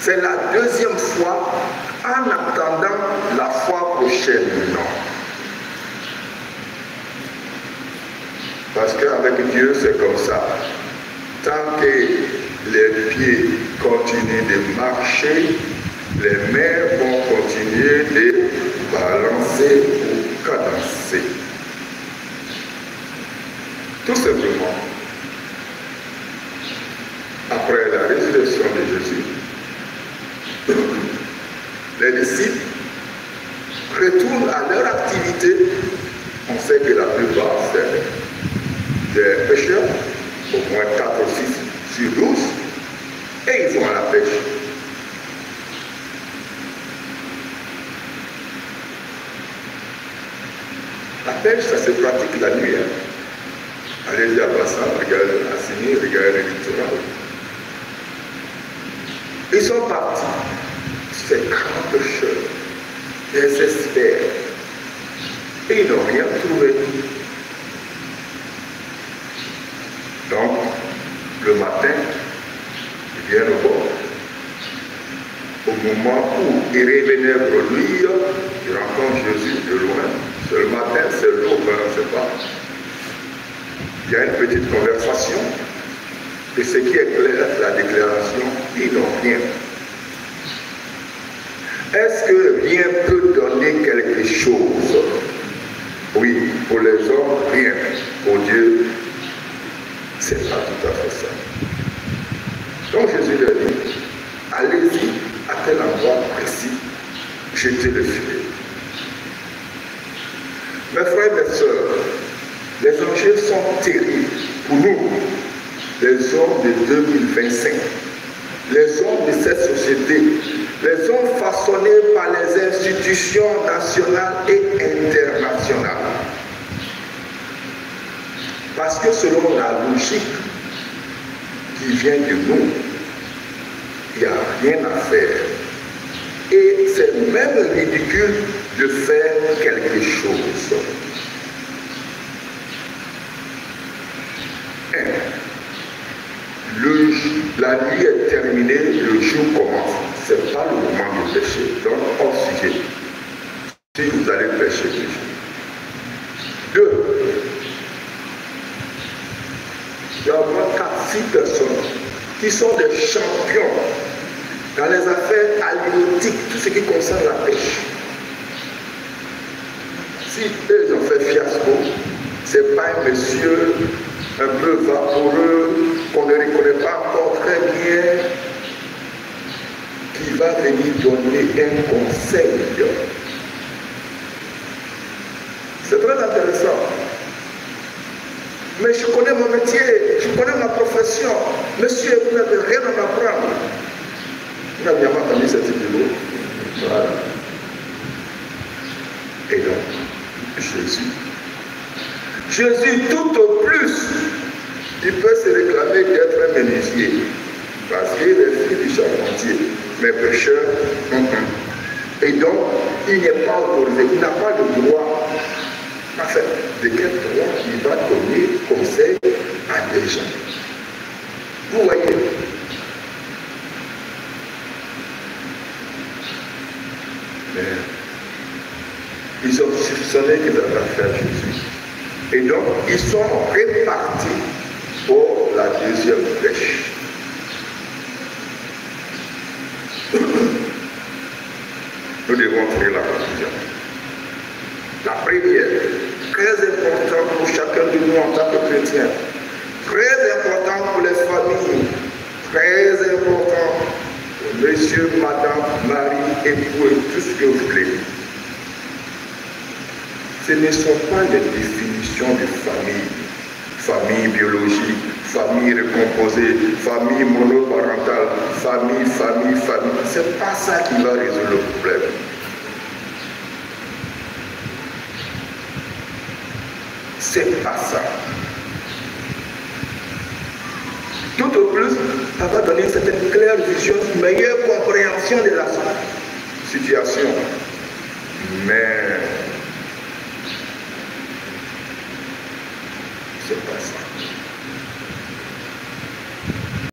C'est la deuxième fois en attendant la fois prochaine. Non. Parce qu'avec Dieu, c'est comme ça. Tant que les pieds continuent de marcher, les mains vont continuer de balancer ou cadencer. Tout simplement, après la résurrection de Jésus, les disciples retournent à leur activité. On sait que la plupart, c'est des pêcheurs, au moins 4 ou 6 sur 12, et ils vont à la pêche. La pêche, ça se pratique la nuit. Allez-y à Bassin, regardez Assini, regardez le littoral. Ils sont partis, ces grands pêcheurs, des experts, et ils n'ont rien trouvé. Donc, le matin, ils viennent au bord. Au moment où il revenait produire, ils rencontrent Jésus de loin. C'est le matin, c'est l'aube, on ne sait pas. Il y a une petite conversation. Et ce qui est clair, la déclaration, ils n'ont rien. Est-ce que rien peut donner quelque chose? Oui, pour les hommes, rien. Pour Dieu, c'est pas tout à fait ça. Donc Jésus leur dit, allez-y à tel endroit précis, jetez le filet. Mes frères et mes sœurs, les enjeux sont terribles pour nous, les hommes de 2025, les hommes de cette société, les hommes façonnés par les institutions nationales et internationales. Parce que selon la logique qui vient de nous, il n'y a rien à faire. Et c'est même ridicule de faire quelque chose. La nuit est terminée, le jour commence. Ce n'est pas le moment de pécher. Donc, hors sujet. Si vous allez pécher, péchez. 2. Il y a au moins 4-6 personnes qui sont des champions dans les affaires halieutiques, tout ce qui concerne la pêche. Si eux ont fait fiasco, ce n'est pas un monsieur un peu vaporeux, qu'on ne reconnaît pas encore très bien, qui va venir donner un conseil. C'est très intéressant. Mais je connais mon métier, je connais ma profession. Monsieur, vous n'avez rien à m'apprendre. Vous n'avez pas entendu cette vidéo. Voilà. Et donc, Jésus, tout au plus, il peut se réclamer d'être un menuisier. Parce qu'il est fils du charpentier. Mais pécheur, Et donc, il n'est pas autorisé, il n'a pas de droit. En fait, de quel droit il va donner conseil à des gens? Vous voyez? Mais ils ont soupçonné qu'ils avaient affaire à Jésus. Et donc, ils sont répartis pour la deuxième pêche. Nous devons tirer la conclusion. La première, très importante pour chacun de nous en tant que chrétiens, très importante pour les familles, très important pour monsieur, madame, mari, époux et tout ce que vous voulez. Ce ne sont pas les définitions de famille, famille biologique, famille recomposée, famille monoparentale, famille. Ce n'est pas ça qui va résoudre le problème. C'est pas ça. Tout au plus, ça va donner une certaine claire vision, une meilleure compréhension de la situation. Mais